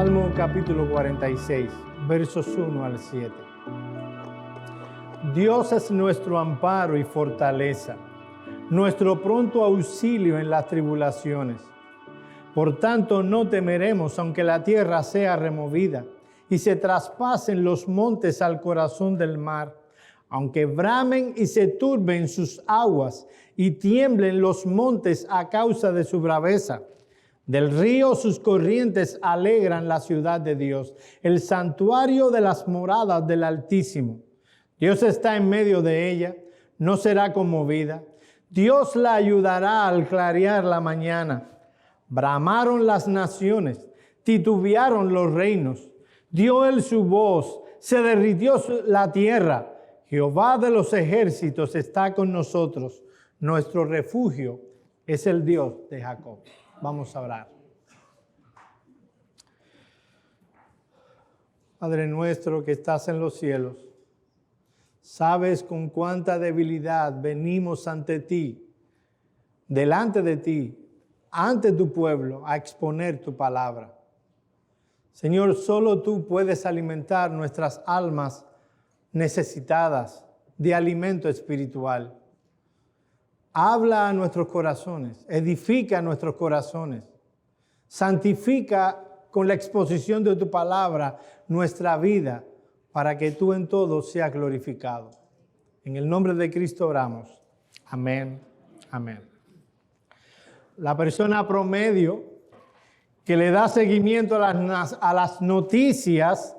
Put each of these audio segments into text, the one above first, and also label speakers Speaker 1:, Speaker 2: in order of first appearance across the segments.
Speaker 1: Salmo capítulo 46, versos 1 al 7. Dios es nuestro amparo y fortaleza, nuestro pronto auxilio en las tribulaciones. Por tanto, no temeremos aunque la tierra sea removida y se traspasen los montes al corazón del mar, aunque bramen y se turben sus aguas y tiemblen los montes a causa de su braveza. Del río sus corrientes alegran la ciudad de Dios, el santuario de las moradas del Altísimo. Dios está en medio de ella, no será conmovida. Dios la ayudará al clarear la mañana. Bramaron las naciones, titubearon los reinos. Dio él su voz, se derritió la tierra. Jehová de los ejércitos está con nosotros. Nuestro refugio es el Dios de Jacob. Vamos a orar. Padre nuestro que estás en los cielos, sabes con cuánta debilidad venimos ante ti, delante de ti, ante tu pueblo, a exponer tu palabra. Señor, solo tú puedes alimentar nuestras almas necesitadas de alimento espiritual. Habla a nuestros corazones, edifica nuestros corazones, santifica con la exposición de tu palabra nuestra vida para que tú en todo seas glorificado. En el nombre de Cristo oramos. Amén. Amén. La persona promedio que le da seguimiento a las noticias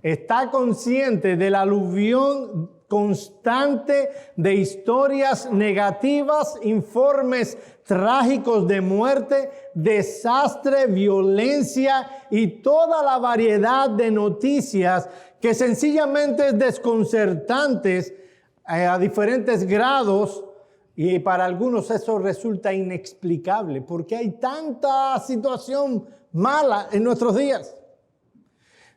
Speaker 1: está consciente del aluvión constante de historias negativas, informes trágicos de muerte, desastre, violencia y toda la variedad de noticias que sencillamente desconcertantes a diferentes grados, y para algunos eso resulta inexplicable porque hay tanta situación mala en nuestros días.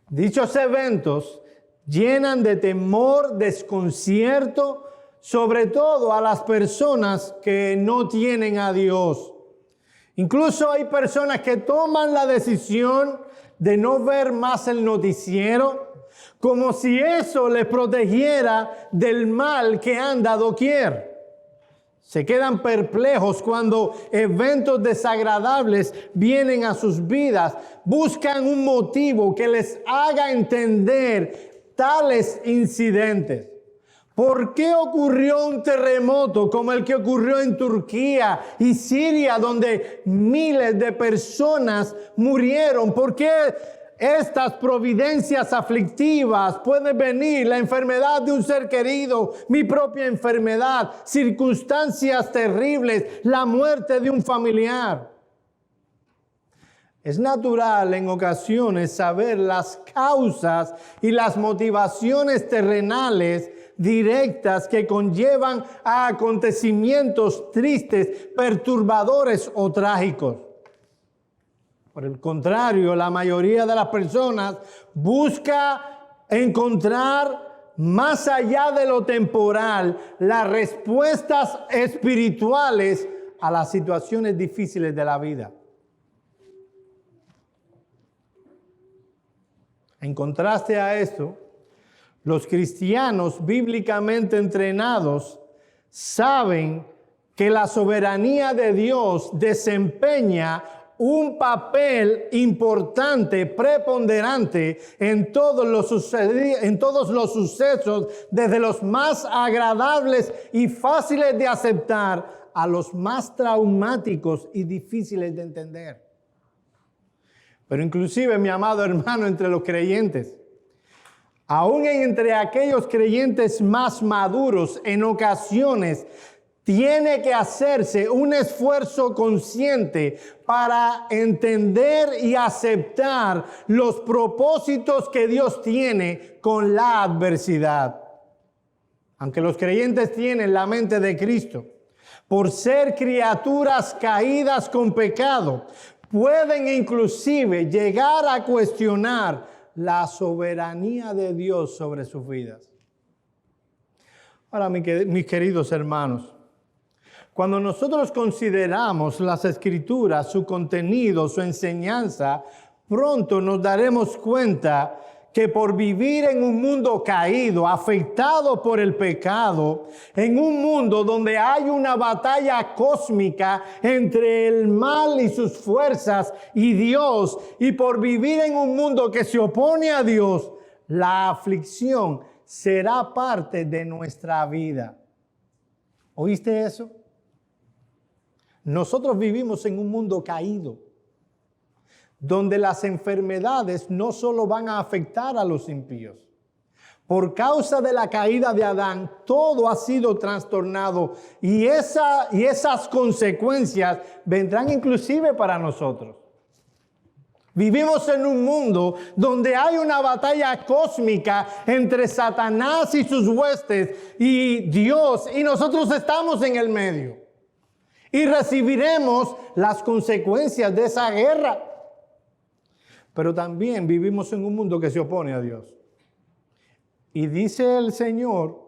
Speaker 1: Dichos eventos llenan de temor, desconcierto, sobre todo a las personas que no tienen a Dios. Incluso hay personas que toman la decisión de no ver más el noticiero, como si eso les protegiera del mal que anda doquier. Se quedan perplejos cuando eventos desagradables vienen a sus vidas. Buscan un motivo que les haga entender tales incidentes. ¿Por qué ocurrió un terremoto como el que ocurrió en Turquía y Siria, donde miles de personas murieron? ¿Por qué estas providencias aflictivas pueden venir? La enfermedad de un ser querido, mi propia enfermedad, circunstancias terribles, la muerte de un familiar. Es natural en ocasiones saber las causas y las motivaciones terrenales directas que conllevan a acontecimientos tristes, perturbadores o trágicos. Por el contrario, la mayoría de las personas busca encontrar más allá de lo temporal las respuestas espirituales a las situaciones difíciles de la vida. En contraste a esto, los cristianos bíblicamente entrenados saben que la soberanía de Dios desempeña un papel importante, preponderante en todos los sucesos, desde los más agradables y fáciles de aceptar a los más traumáticos y difíciles de entender. Pero inclusive, mi amado hermano, entre los creyentes, aún entre aquellos creyentes más maduros, en ocasiones tiene que hacerse un esfuerzo consciente para entender y aceptar los propósitos que Dios tiene con la adversidad. Aunque los creyentes tienen la mente de Cristo, por ser criaturas caídas con pecado, pueden inclusive llegar a cuestionar la soberanía de Dios sobre sus vidas. Ahora, mis queridos hermanos, cuando nosotros consideramos las Escrituras, su contenido, su enseñanza, pronto nos daremos cuenta que por vivir en un mundo caído, afectado por el pecado, en un mundo donde hay una batalla cósmica entre el mal y sus fuerzas y Dios, y por vivir en un mundo que se opone a Dios, la aflicción será parte de nuestra vida. ¿Oíste eso? Nosotros vivimos en un mundo caído, donde las enfermedades no solo van a afectar a los impíos. Por causa de la caída de Adán, todo ha sido trastornado y esas consecuencias vendrán inclusive para nosotros. Vivimos en un mundo donde hay una batalla cósmica entre Satanás y sus huestes y Dios, y nosotros estamos en el medio. Y recibiremos las consecuencias de esa guerra. Pero también vivimos en un mundo que se opone a Dios. Y dice el Señor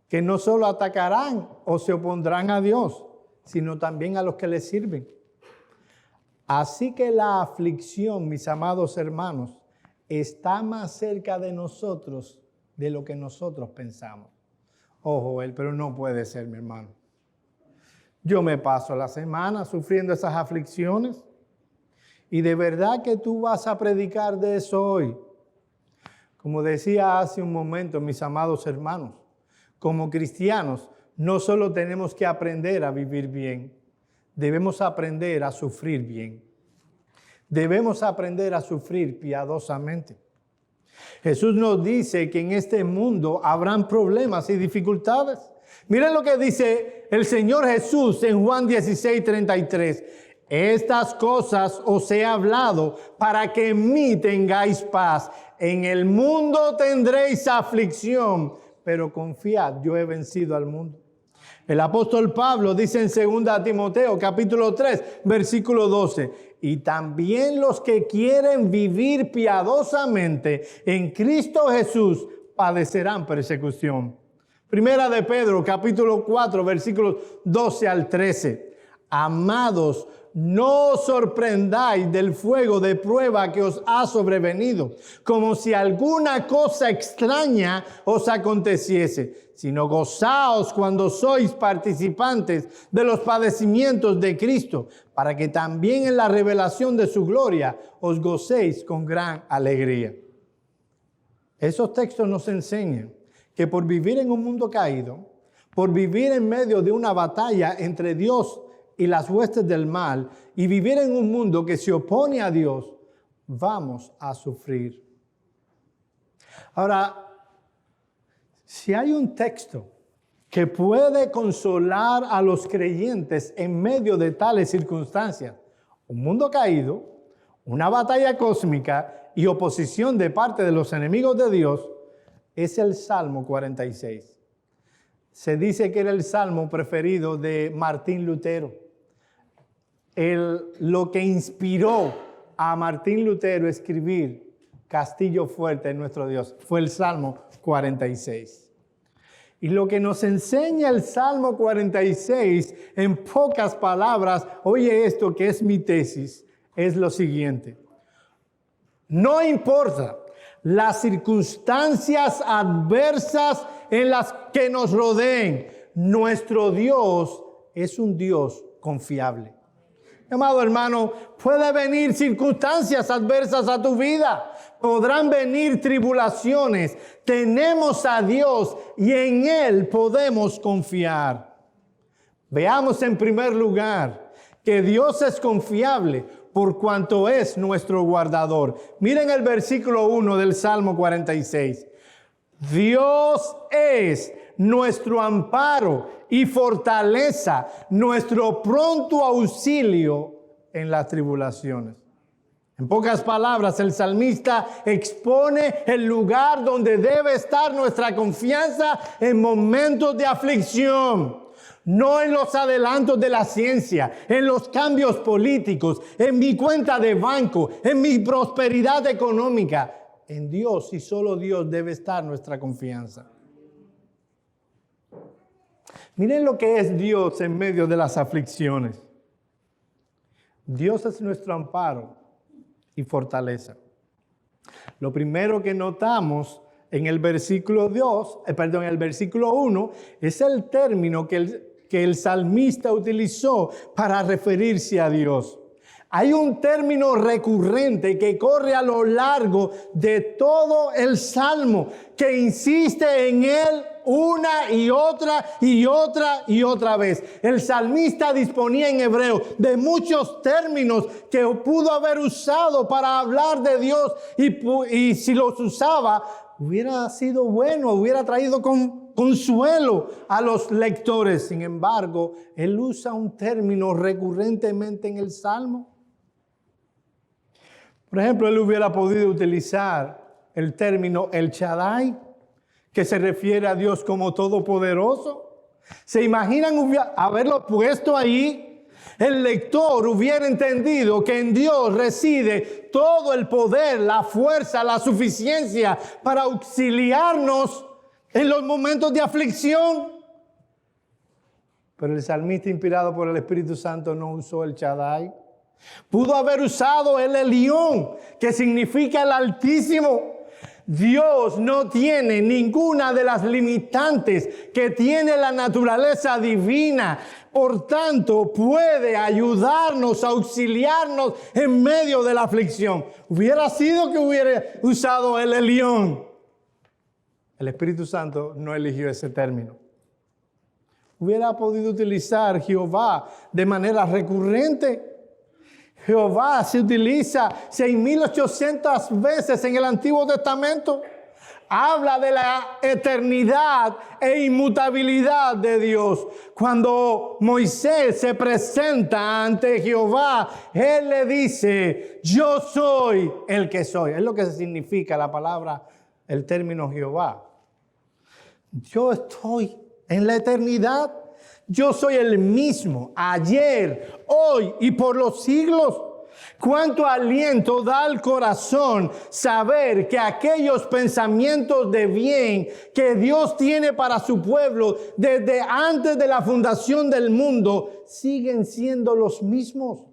Speaker 1: que no solo atacarán o se opondrán a Dios, sino también a los que le sirven. Así que la aflicción, mis amados hermanos, está más cerca de nosotros de lo que nosotros pensamos. Oh, Joel, pero no puede ser, mi hermano. Yo me paso la semana sufriendo esas aflicciones. Y de verdad que tú vas a predicar de eso hoy. Como decía hace un momento, mis amados hermanos, como cristianos no solo tenemos que aprender a vivir bien, debemos aprender a sufrir bien. Debemos aprender a sufrir piadosamente. Jesús nos dice que en este mundo habrán problemas y dificultades. Miren lo que dice el Señor Jesús en Juan 16:33. Estas cosas os he hablado para que en mí tengáis paz. En el mundo tendréis aflicción, pero confiad, yo he vencido al mundo. El apóstol Pablo dice en 2 Timoteo capítulo 3, versículo 12, y también los que quieren vivir piadosamente en Cristo Jesús padecerán persecución. Primera de Pedro capítulo 4, versículos 12 al 13. Amados, no os sorprendáis del fuego de prueba que os ha sobrevenido, como si alguna cosa extraña os aconteciese, sino gozaos cuando sois participantes de los padecimientos de Cristo, para que también en la revelación de su gloria os gocéis con gran alegría. Esos textos nos enseñan que por vivir en un mundo caído, por vivir en medio de una batalla entre Dios y las huestes del mal, y vivir en un mundo que se opone a Dios, vamos a sufrir. Ahora, si hay un texto que puede consolar a los creyentes en medio de tales circunstancias, un mundo caído, una batalla cósmica y oposición de parte de los enemigos de Dios, es el Salmo 46. Se dice que era el salmo preferido de Martín Lutero. Lo que inspiró a Martín Lutero a escribir Castillo fuerte en nuestro Dios fue el Salmo 46. Y lo que nos enseña el Salmo 46, en pocas palabras, oye esto que es mi tesis, es lo siguiente. No importa las circunstancias adversas en las que nos rodeen, nuestro Dios es un Dios confiable. Amado hermano, puede venir circunstancias adversas a tu vida. Podrán venir tribulaciones. Tenemos a Dios y en Él podemos confiar. Veamos en primer lugar que Dios es confiable por cuanto es nuestro guardador. Miren el versículo 1 del Salmo 46. Dios es nuestro amparo y fortaleza, nuestro pronto auxilio en las tribulaciones. En pocas palabras, el salmista expone el lugar donde debe estar nuestra confianza en momentos de aflicción. No en los adelantos de la ciencia, en los cambios políticos, en mi cuenta de banco, en mi prosperidad económica. En Dios y solo Dios debe estar nuestra confianza. Miren lo que es Dios en medio de las aflicciones. Dios es nuestro amparo y fortaleza. Lo primero que notamos en el versículo 1 es el término que el salmista utilizó para referirse a Dios. Hay un término recurrente que corre a lo largo de todo el Salmo, que insiste en él una y otra y otra y otra vez. El salmista disponía en hebreo de muchos términos que pudo haber usado para hablar de Dios y si los usaba, hubiera sido bueno, hubiera traído consuelo a los lectores. Sin embargo, él usa un término recurrentemente en el Salmo. Por ejemplo, él hubiera podido utilizar el término El Shaddai, que se refiere a Dios como todopoderoso. ¿Se imaginan haberlo puesto ahí? El lector hubiera entendido que en Dios reside todo el poder, la fuerza, la suficiencia para auxiliarnos en los momentos de aflicción. Pero el salmista, inspirado por el Espíritu Santo, no usó el Shaddai. Pudo haber usado el Elión, que significa el Altísimo. Dios no tiene ninguna de las limitantes que tiene la naturaleza divina. Por tanto, puede ayudarnos, auxiliarnos en medio de la aflicción. Hubiera sido que hubiera usado el Elión. El Espíritu Santo no eligió ese término. Hubiera podido utilizar Jehová de manera recurrente. Jehová se utiliza 6,800 veces en el Antiguo Testamento. Habla de la eternidad e inmutabilidad de Dios. Cuando Moisés se presenta ante Jehová, él le dice, yo soy el que soy. Es lo que significa la palabra, el término Jehová. Yo estoy en la eternidad. Yo soy el mismo, ayer, hoy y por los siglos. Cuánto aliento da al corazón saber que aquellos pensamientos de bien que Dios tiene para su pueblo desde antes de la fundación del mundo siguen siendo los mismos.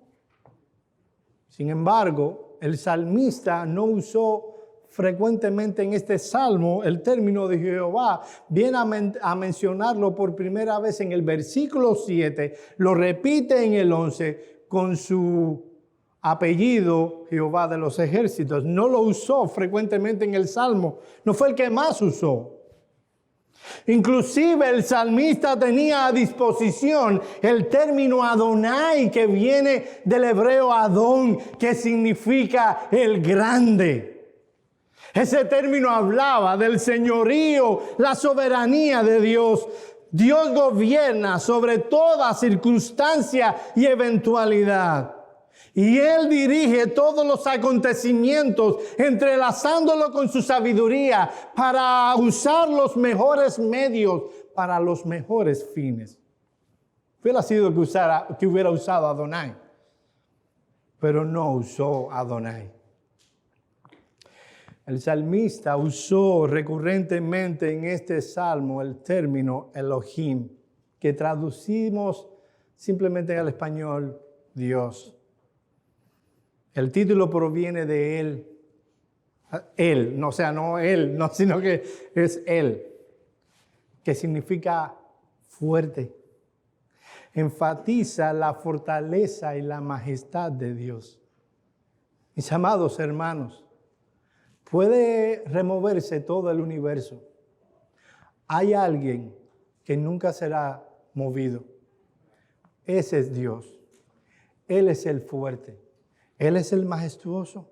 Speaker 1: Sin embargo, el salmista no usó frecuentemente en este salmo el término de Jehová. Viene a mencionarlo por primera vez en el versículo 7, lo repite en el 11 con su apellido Jehová de los ejércitos. No lo usó frecuentemente en el salmo, no fue el que más usó. Inclusive el salmista tenía a disposición el término Adonai, que viene del hebreo Adón, que significa el grande. Ese término hablaba del señorío, la soberanía de Dios. Dios gobierna sobre toda circunstancia y eventualidad. Y Él dirige todos los acontecimientos, entrelazándolo con su sabiduría para usar los mejores medios para los mejores fines. Hubiera sido que hubiera usado Adonai, pero no usó Adonai. El salmista usó recurrentemente en este salmo el término Elohim, que traducimos simplemente al español Dios. El título proviene de Él, sino que es Él, que significa fuerte. Enfatiza la fortaleza y la majestad de Dios. Mis amados hermanos, puede removerse todo el universo. Hay alguien que nunca será movido. Ese es Dios. Él es el fuerte. Él es el majestuoso.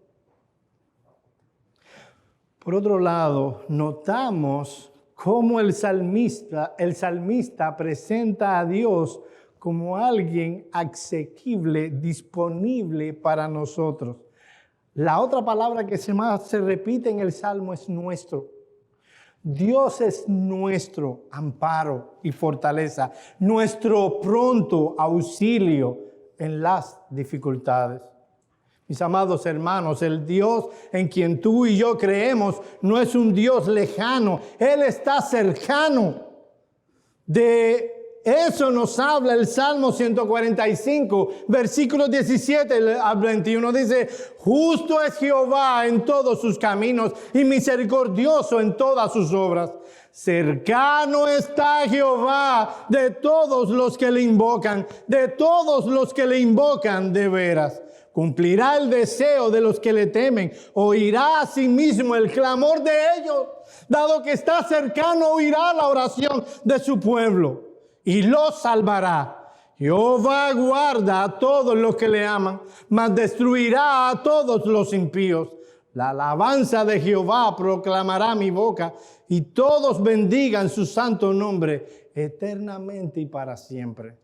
Speaker 1: Por otro lado, notamos cómo el salmista presenta a Dios como alguien asequible, disponible para nosotros. La otra palabra que más se repite en el Salmo es nuestro. Dios es nuestro amparo y fortaleza, nuestro pronto auxilio en las dificultades. Mis amados hermanos, el Dios en quien tú y yo creemos no es un Dios lejano. Él está cercano. De Eso nos habla el Salmo 145, versículos 17 al 21. Dice, justo es Jehová en todos sus caminos y misericordioso en todas sus obras. Cercano está Jehová de todos los que le invocan, de todos los que le invocan de veras. Cumplirá el deseo de los que le temen, oirá a sí mismo el clamor de ellos. Dado que está cercano, oirá la oración de su pueblo y los salvará. Jehová guarda a todos los que le aman, mas destruirá a todos los impíos. La alabanza de Jehová proclamará mi boca, y todos bendigan su santo nombre eternamente y para siempre.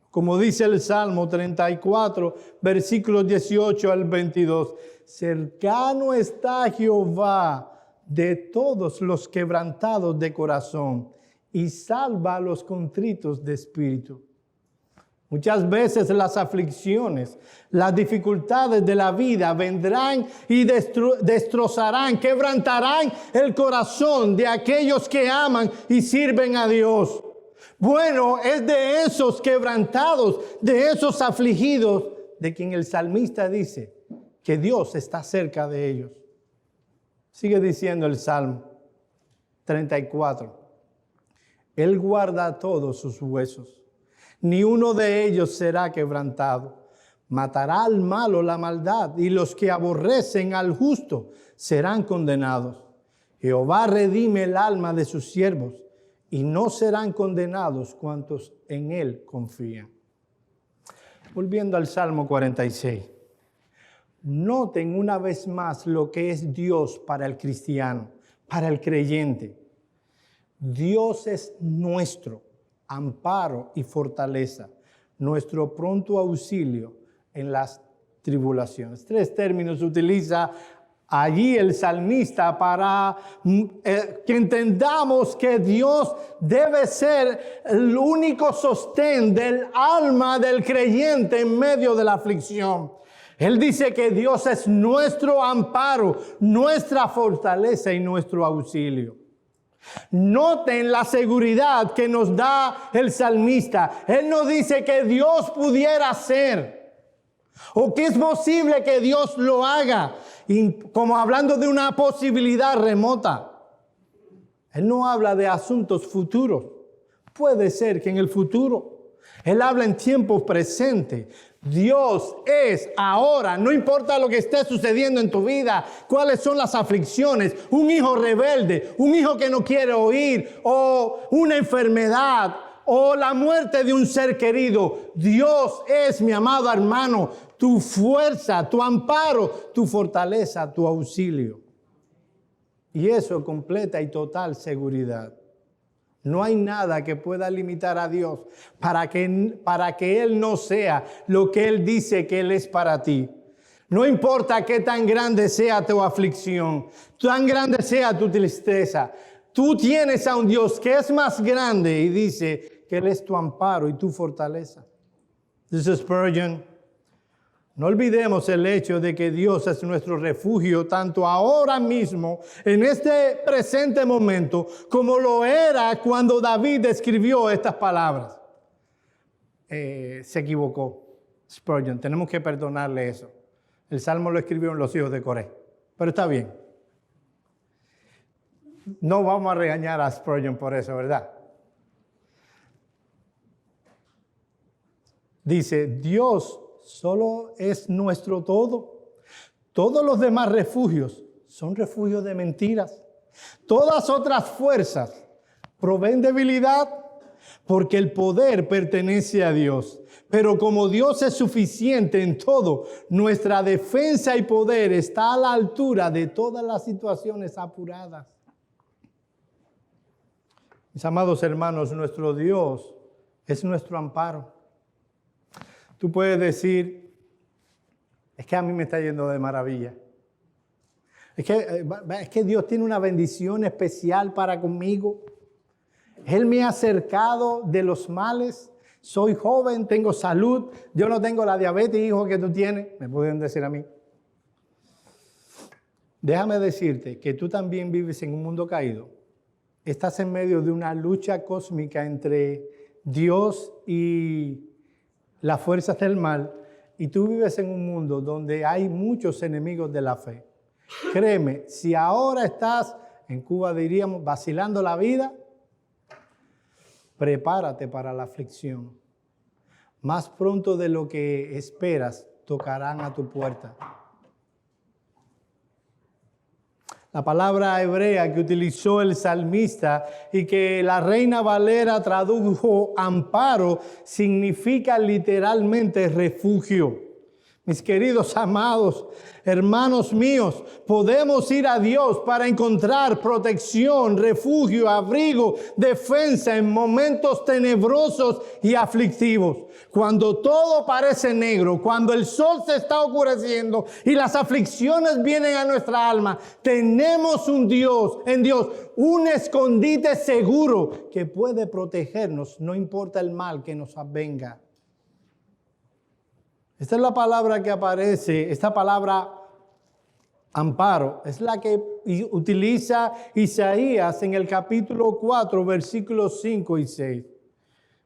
Speaker 1: Como dice el Salmo 34, versículos 18 al 22. Cercano está Jehová de todos los quebrantados de corazón y salva a los contritos de espíritu. Muchas veces las aflicciones, las dificultades de la vida vendrán y destrozarán, quebrantarán el corazón de aquellos que aman y sirven a Dios. Bueno, es de esos quebrantados, de esos afligidos, de quien el salmista dice que Dios está cerca de ellos. Sigue diciendo el Salmo 34. Él guarda todos sus huesos, ni uno de ellos será quebrantado. Matará al malo la maldad, y los que aborrecen al justo serán condenados. Jehová redime el alma de sus siervos, y no serán condenados cuantos en él confían. Volviendo al Salmo 46. Noten una vez más lo que es Dios para el cristiano, para el creyente. Dios es nuestro amparo y fortaleza, nuestro pronto auxilio en las tribulaciones. 3 términos utiliza allí el salmista para que entendamos que Dios debe ser el único sostén del alma del creyente en medio de la aflicción. Él dice que Dios es nuestro amparo, nuestra fortaleza y nuestro auxilio. Noten la seguridad que nos da el salmista. Él no dice que Dios pudiera hacer o que es posible que Dios lo haga, como hablando de una posibilidad remota. Él no habla de asuntos futuros. Puede ser que en el futuro. Él habla en tiempo presente. Dios es ahora, no importa lo que esté sucediendo en tu vida, cuáles son las aflicciones, un hijo rebelde, un hijo que no quiere oír, o una enfermedad, o la muerte de un ser querido. Dios es, mi amado hermano, tu fuerza, tu amparo, tu fortaleza, tu auxilio. Y eso completa y total seguridad. No hay nada que pueda limitar a Dios para que Él no sea lo que Él dice que Él es para ti. No importa qué tan grande sea tu aflicción, tan grande sea tu tristeza. Tú tienes a un Dios que es más grande y dice que Él es tu amparo y tu fortaleza. This is Spurgeon. No olvidemos el hecho de que Dios es nuestro refugio, tanto ahora mismo, en este presente momento, como lo era cuando David escribió estas palabras. Se equivocó Spurgeon, tenemos que perdonarle eso. El Salmo lo escribieron los hijos de Coré, pero está bien. No vamos a regañar a Spurgeon por eso, ¿verdad? Dice, Dios solo es nuestro todo. Todos los demás refugios son refugios de mentiras. Todas otras fuerzas proveen debilidad, porque el poder pertenece a Dios. Pero como Dios es suficiente en todo, nuestra defensa y poder está a la altura de todas las situaciones apuradas. Mis amados hermanos, nuestro Dios es nuestro amparo. Tú puedes decir, es que a mí me está yendo de maravilla. Es que Dios tiene una bendición especial para conmigo. Él me ha acercado de los males. Soy joven, tengo salud. Yo no tengo la diabetes, hijo, que tú tienes. Me pueden decir a mí. Déjame decirte que tú también vives en un mundo caído. Estás en medio de una lucha cósmica entre Dios y las fuerzas del mal, y tú vives en un mundo donde hay muchos enemigos de la fe. Créeme, si ahora estás, en Cuba diríamos, vacilando la vida, prepárate para la aflicción. Más pronto de lo que esperas, tocarán a tu puerta. La palabra hebrea que utilizó el salmista y que la Reina Valera tradujo amparo, significa literalmente refugio. Mis queridos amados, hermanos míos, podemos ir a Dios para encontrar protección, refugio, abrigo, defensa en momentos tenebrosos y aflictivos. Cuando todo parece negro, cuando el sol se está oscureciendo y las aflicciones vienen a nuestra alma, tenemos un Dios, en Dios, un escondite seguro que puede protegernos, no importa el mal que nos venga. Esta es la palabra que aparece, esta palabra amparo, es la que utiliza Isaías en el capítulo 4, versículos 5 y 6,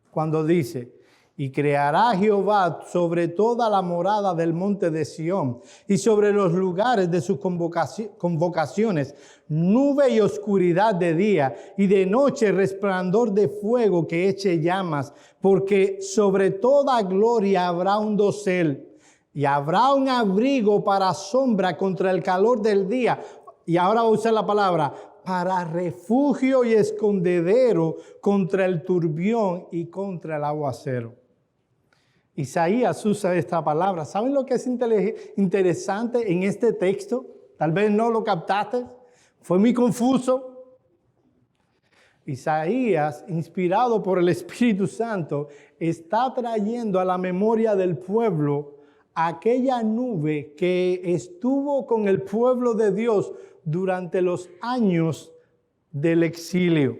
Speaker 1: cuando dice: y creará Jehová sobre toda la morada del monte de Sión y sobre los lugares de sus convocaciones, nube y oscuridad de día, y de noche resplandor de fuego que eche llamas, porque sobre toda gloria habrá un dosel, y habrá un abrigo para sombra contra el calor del día. Y ahora voy a usar la palabra, para refugio y escondedero contra el turbión y contra el aguacero. Isaías usa esta palabra. ¿Saben lo que es interesante en este texto? Tal vez no lo captaste. Fue muy confuso. Isaías, inspirado por el Espíritu Santo, está trayendo a la memoria del pueblo aquella nube que estuvo con el pueblo de Dios durante los años del exilio.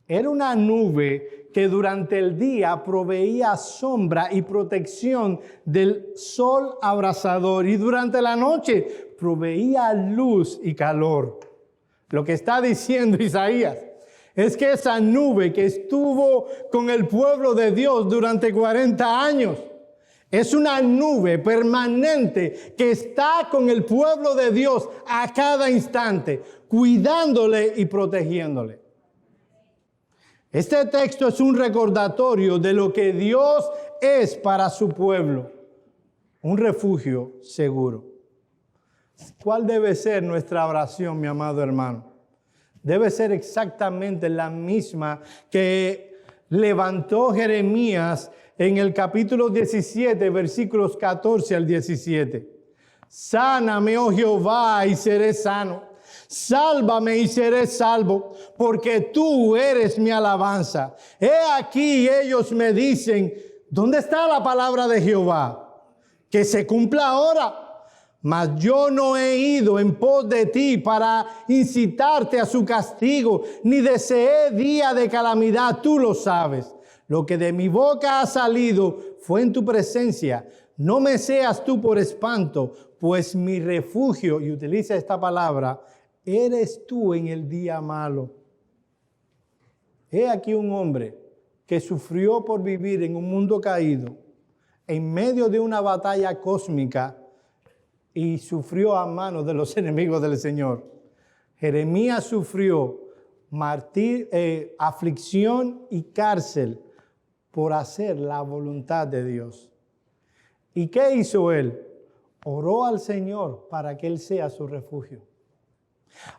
Speaker 1: Era una nube que durante el día proveía sombra y protección del sol abrasador, y durante la noche proveía luz y calor. Lo que está diciendo Isaías es que esa nube que estuvo con el pueblo de Dios durante 40 años, es una nube permanente que está con el pueblo de Dios a cada instante, cuidándole y protegiéndole. Este texto es un recordatorio de lo que Dios es para su pueblo, un refugio seguro. ¿Cuál debe ser nuestra oración, mi amado hermano? Debe ser exactamente la misma que levantó Jeremías en el capítulo 17, versículos 14 al 17. Sáname, oh Jehová, y seré sano. Sálvame y seré salvo, porque tú eres mi alabanza. He aquí ellos me dicen, ¿dónde está la palabra de Jehová? Que se cumpla ahora. Mas yo no he ido en pos de ti para incitarte a su castigo, ni deseé día de calamidad, tú lo sabes. Lo que de mi boca ha salido fue en tu presencia. No me seas tú por espanto, pues mi refugio, y utiliza esta palabra, eres tú en el día malo. He aquí un hombre que sufrió por vivir en un mundo caído, en medio de una batalla cósmica, y sufrió a manos de los enemigos del Señor. Jeremías sufrió aflicción y cárcel por hacer la voluntad de Dios. ¿Y qué hizo él? Oró al Señor para que Él sea su refugio.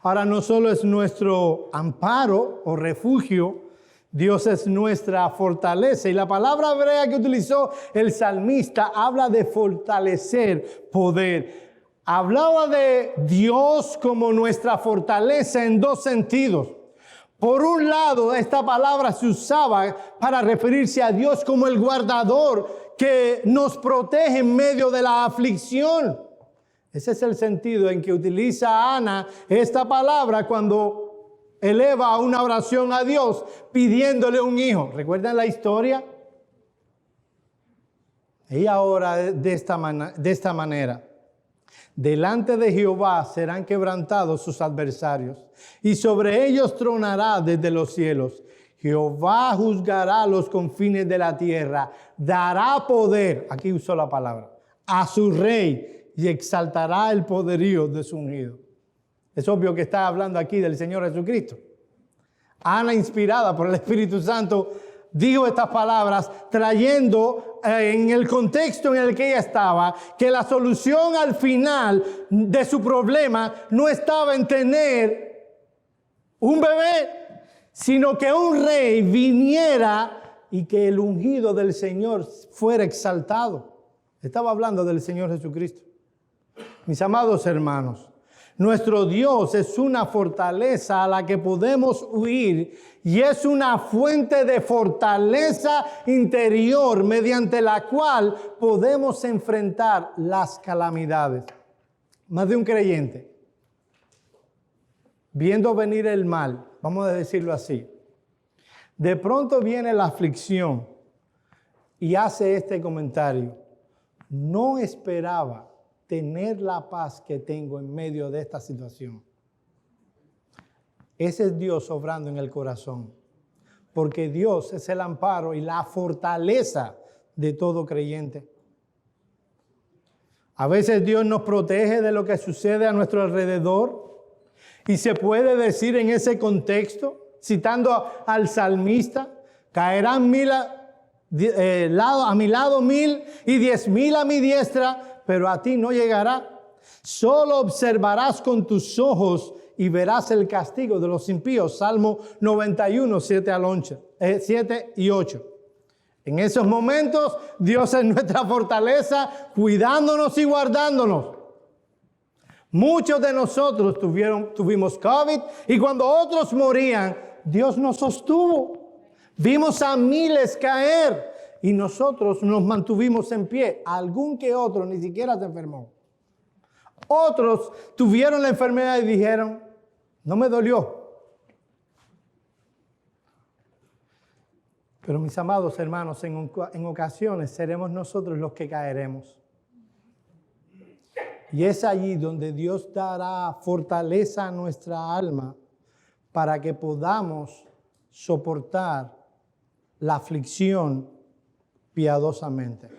Speaker 1: Ahora, no solo es nuestro amparo o refugio, Dios es nuestra fortaleza. Y la palabra hebrea que utilizó el salmista habla de fortalecer, poder. Hablaba de Dios como nuestra fortaleza en dos sentidos. Por un lado, esta palabra se usaba para referirse a Dios como el guardador que nos protege en medio de la aflicción. Ese es el sentido en que utiliza Ana esta palabra cuando eleva una oración a Dios pidiéndole un hijo. ¿Recuerdan la historia? Ella ora de esta manera. Delante de Jehová serán quebrantados sus adversarios, y sobre ellos tronará desde los cielos. Jehová juzgará los confines de la tierra, dará poder, aquí usó la palabra, a su rey y exaltará el poderío de su ungido. Es obvio que está hablando aquí del Señor Jesucristo. Ana, inspirada por el Espíritu Santo, dijo estas palabras trayendo en el contexto en el que ella estaba que la solución al final de su problema no estaba en tener un bebé, sino que un rey viniera y que el ungido del Señor fuera exaltado. Estaba hablando del Señor Jesucristo. Mis amados hermanos, nuestro Dios es una fortaleza a la que podemos huir y es una fuente de fortaleza interior mediante la cual podemos enfrentar las calamidades. Más de un creyente, viendo venir el mal, vamos a decirlo así, de pronto viene la aflicción y hace este comentario: no esperaba tener la paz que tengo en medio de esta situación. Ese es Dios obrando en el corazón, porque Dios es el amparo y la fortaleza de todo creyente. A veces Dios nos protege de lo que sucede a nuestro alrededor y se puede decir en ese contexto, citando al salmista, caerán a mi lado 1000 y 10,000 a mi diestra, pero a ti no llegará. Solo observarás con tus ojos y verás el castigo de los impíos. Salmo 91, 7 y 8. En esos momentos, Dios es nuestra fortaleza, cuidándonos y guardándonos. Muchos de nosotros tuvimos COVID y cuando otros morían, Dios nos sostuvo. Vimos a miles caer y nosotros nos mantuvimos en pie. Algún que otro ni siquiera se enfermó. Otros tuvieron la enfermedad y dijeron: no me dolió. Pero mis amados hermanos, en ocasiones seremos nosotros los que caeremos. Y es allí donde Dios dará fortaleza a nuestra alma para que podamos soportar la aflicción piadosamente.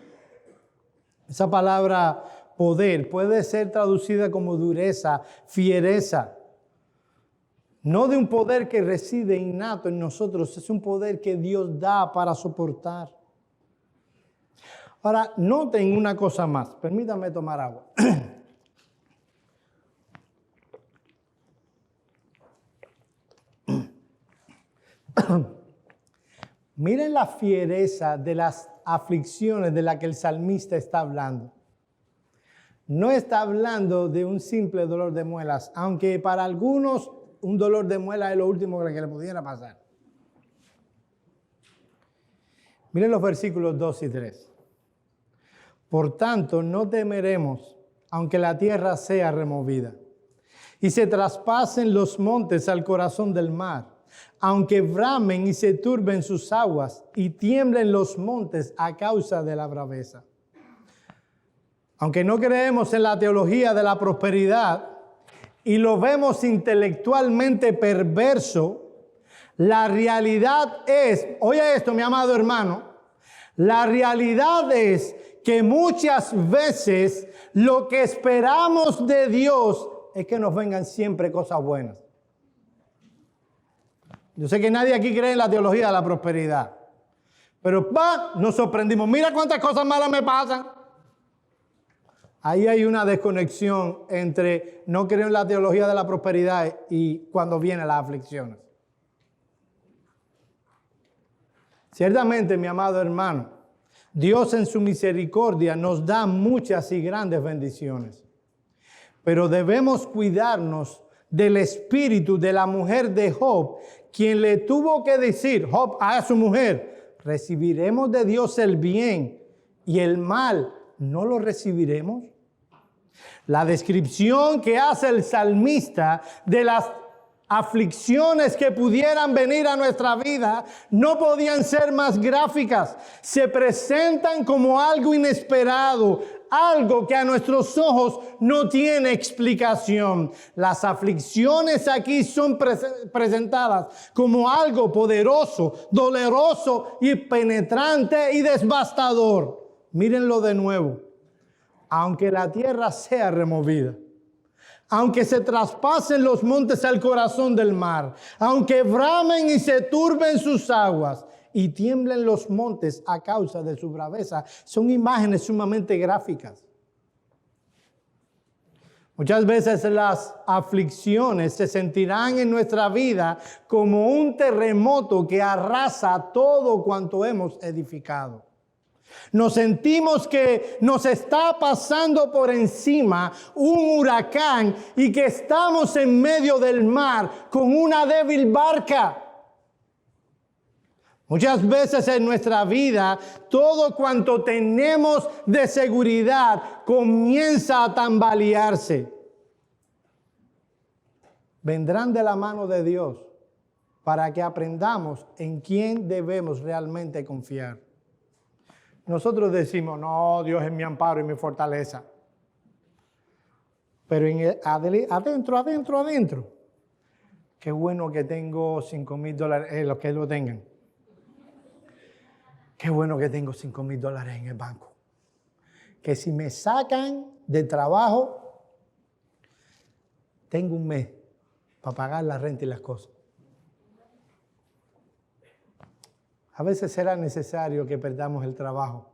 Speaker 1: Esa palabra poder puede ser traducida como dureza, fiereza. No de un poder que reside innato en nosotros, es un poder que Dios da para soportar. Ahora, noten una cosa más. Permítanme tomar agua. Miren la fiereza de las aflicciones de las que el salmista está hablando. No está hablando de un simple dolor de muelas, aunque para algunos un dolor de muelas es lo último que le pudiera pasar. Miren los versículos 2 y 3. Por tanto, no temeremos, aunque la tierra sea removida, y se traspasen los montes al corazón del mar, aunque bramen y se turben sus aguas y tiemblen los montes a causa de la braveza. Aunque no creemos en la teología de la prosperidad y lo vemos intelectualmente perverso, la realidad es, oye esto, mi amado hermano, la realidad es que muchas veces lo que esperamos de Dios es que nos vengan siempre cosas buenas. Yo sé que nadie aquí cree en la teología de la prosperidad, pero nos sorprendimos. Mira cuántas cosas malas me pasan. Ahí hay una desconexión entre no creer en la teología de la prosperidad y cuando vienen las aflicciones. Ciertamente, mi amado hermano, Dios en su misericordia nos da muchas y grandes bendiciones, pero debemos cuidarnos del espíritu de la mujer de Job, quien le tuvo que decir, Job, a su mujer, ¿recibiremos de Dios el bien y el mal no lo recibiremos? La descripción que hace el salmista de las aflicciones que pudieran venir a nuestra vida no podían ser más gráficas. Se presentan como algo inesperado, algo que a nuestros ojos no tiene explicación. Las aflicciones aquí son presentadas como algo poderoso, doloroso y penetrante y devastador. Mírenlo de nuevo. Aunque la tierra sea removida, aunque se traspasen los montes al corazón del mar, aunque bramen y se turben sus aguas y tiemblen los montes a causa de su braveza, son imágenes sumamente gráficas. Muchas veces las aflicciones se sentirán en nuestra vida como un terremoto que arrasa todo cuanto hemos edificado. Nos sentimos que nos está pasando por encima un huracán y que estamos en medio del mar con una débil barca. Muchas veces en nuestra vida, todo cuanto tenemos de seguridad comienza a tambalearse. Vendrán de la mano de Dios para que aprendamos en quién debemos realmente confiar. Nosotros decimos, no, Dios es mi amparo y mi fortaleza. Pero adentro, qué bueno que tengo $5,000, los que lo tengan. Qué bueno que tengo $5,000 en el banco. Que si me sacan de trabajo, tengo un mes para pagar la renta y las cosas. A veces será necesario que perdamos el trabajo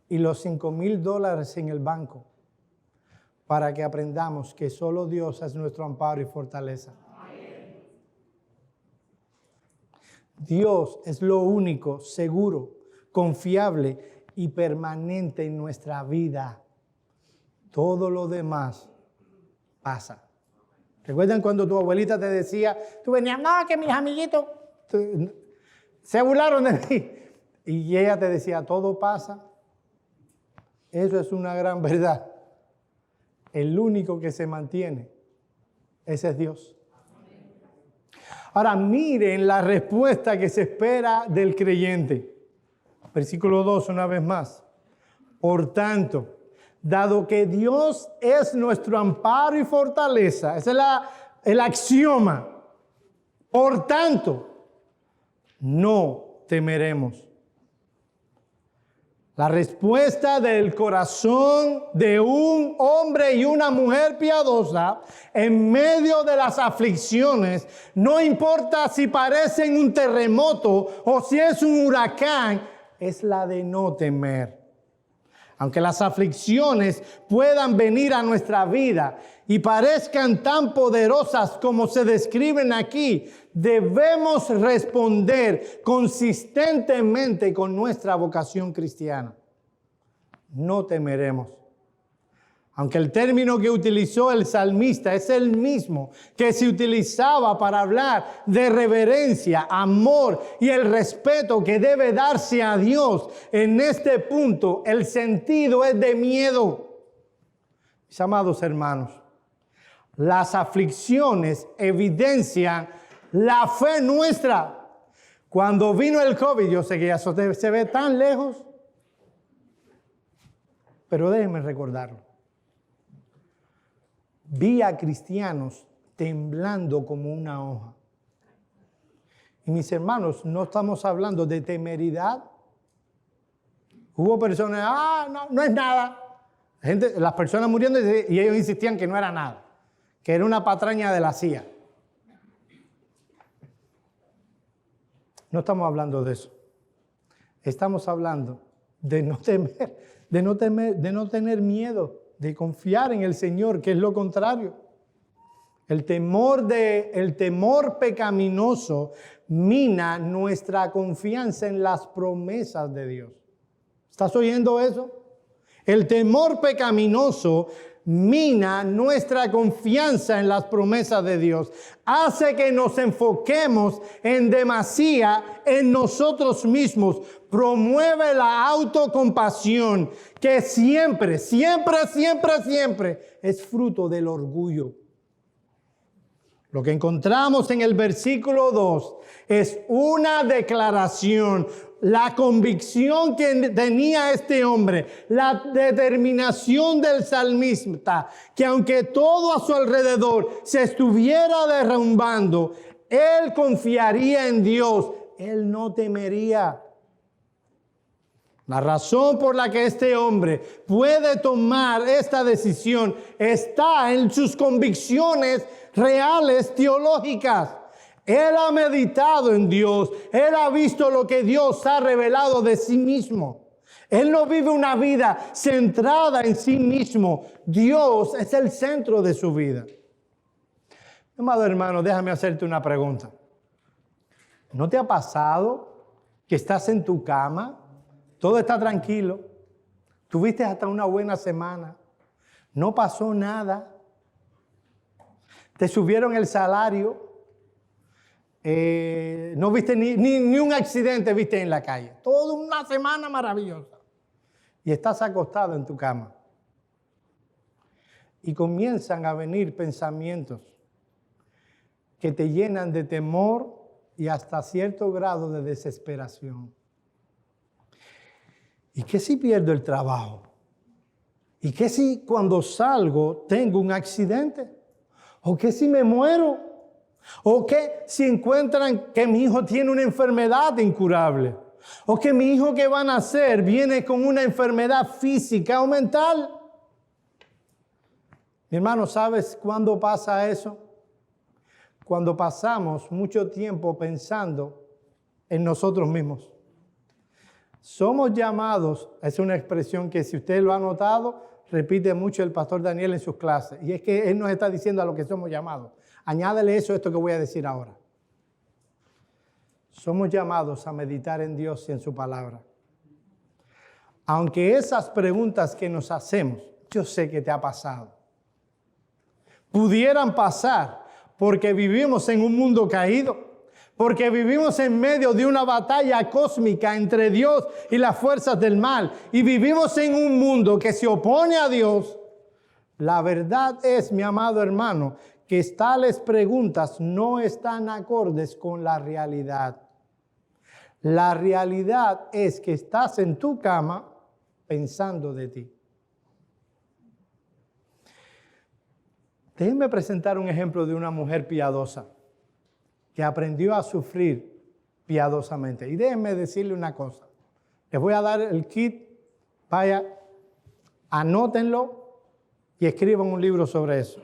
Speaker 1: y los $5,000 en el banco para que aprendamos que solo Dios es nuestro amparo y fortaleza. Dios es lo único seguro, confiable y permanente en nuestra vida. Todo lo demás pasa. ¿Recuerdan cuando tu abuelita te decía, tú venías, no, que mis amiguitos se burlaron de mí? Y ella te decía, todo pasa. Eso es una gran verdad. El único que se mantiene, ese es Dios. Ahora miren la respuesta que se espera del creyente. Versículo 2, una vez más. Por tanto, dado que Dios es nuestro amparo y fortaleza, ese es el axioma. Por tanto, no temeremos. La respuesta del corazón de un hombre y una mujer piadosa en medio de las aflicciones, no importa si parecen un terremoto o si es un huracán, es la de no temer. Aunque las aflicciones puedan venir a nuestra vida y parezcan tan poderosas como se describen aquí, debemos responder consistentemente con nuestra vocación cristiana. No temeremos. Aunque el término que utilizó el salmista es el mismo que se utilizaba para hablar de reverencia, amor y el respeto que debe darse a Dios, en este punto el sentido es de miedo. Mis amados hermanos, las aflicciones evidencian la fe nuestra. Cuando vino el COVID, yo sé que eso se ve tan lejos, pero déjenme recordarlo. Vi a cristianos temblando como una hoja. Y mis hermanos, no estamos hablando de temeridad. Hubo personas, no es nada. Las personas muriendo y ellos insistían que no era nada, que era una patraña de la CIA. No estamos hablando de eso. Estamos hablando de no temer, de no tener miedo, de confiar en el Señor, que es lo contrario. El temor pecaminoso mina nuestra confianza en las promesas de Dios. ¿Estás oyendo eso? El temor pecaminoso mina nuestra confianza en las promesas de Dios. Hace que nos enfoquemos en demasía en nosotros mismos. Promueve la autocompasión, que siempre es fruto del orgullo. Lo que encontramos en el versículo 2 es una declaración, la convicción que tenía este hombre, la determinación del salmista, que aunque todo a su alrededor se estuviera derrumbando, él confiaría en Dios, él no temería. La razón por la que este hombre puede tomar esta decisión está en sus convicciones reales teológicas. Él ha meditado en Dios. Él ha visto lo que Dios ha revelado de sí mismo. Él no vive una vida centrada en sí mismo. Dios es el centro de su vida. Amado hermano, déjame hacerte una pregunta. ¿No te ha pasado que estás en tu cama? Todo está tranquilo. Tuviste hasta una buena semana. No pasó nada. Te subieron el salario. No viste ni un accidente viste en la calle. Toda una semana maravillosa. Y estás acostado en tu cama. Y comienzan a venir pensamientos que te llenan de temor y hasta cierto grado de desesperación. ¿Y qué si pierdo el trabajo? ¿Y qué si cuando salgo tengo un accidente? ¿O qué si me muero? ¿O qué si encuentran que mi hijo tiene una enfermedad incurable? ¿O que mi hijo que va a nacer viene con una enfermedad física o mental? Mi hermano, ¿sabes cuándo pasa eso? Cuando pasamos mucho tiempo pensando en nosotros mismos. Somos llamados, es una expresión que si usted lo ha notado, repite mucho el pastor Daniel en sus clases. Y es que él nos está diciendo a lo que somos llamados. Añádele esto que voy a decir ahora. Somos llamados a meditar en Dios y en su palabra. Aunque esas preguntas que nos hacemos, yo sé que te ha pasado, pudieran pasar porque vivimos en un mundo caído. Porque vivimos en medio de una batalla cósmica entre Dios y las fuerzas del mal. Y vivimos en un mundo que se opone a Dios. La verdad es, mi amado hermano, que tales preguntas no están acordes con la realidad. La realidad es que estás en tu cama pensando de ti. Déjenme presentar un ejemplo de una mujer piadosa que aprendió a sufrir piadosamente. Y déjenme decirle una cosa. Les voy a dar el kit. Vaya, anótenlo y escriban un libro sobre eso.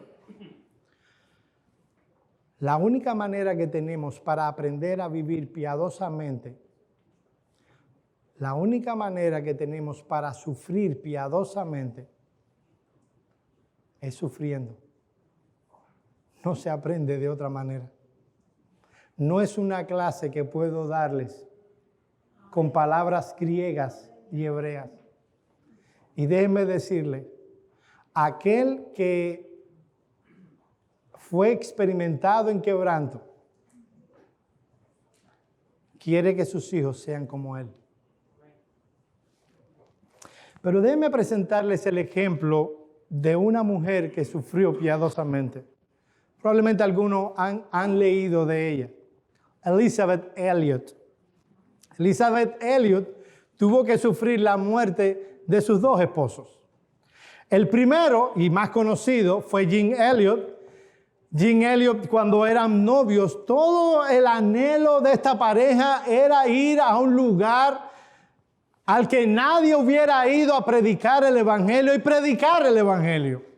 Speaker 1: La única manera que tenemos para aprender a vivir piadosamente, la única manera que tenemos para sufrir piadosamente es sufriendo. No se aprende de otra manera. No es una clase que puedo darles con palabras griegas y hebreas. Y déjenme decirle, aquel que fue experimentado en quebranto quiere que sus hijos sean como él. Pero déjenme presentarles el ejemplo de una mujer que sufrió piadosamente. Probablemente algunos han leído de ella. Elisabeth Elliot. Elisabeth Elliot tuvo que sufrir la muerte de sus dos esposos. El primero y más conocido fue Jim Elliot. Jim Elliot, cuando eran novios, todo el anhelo de esta pareja era ir a un lugar al que nadie hubiera ido a predicar el evangelio y predicar el evangelio.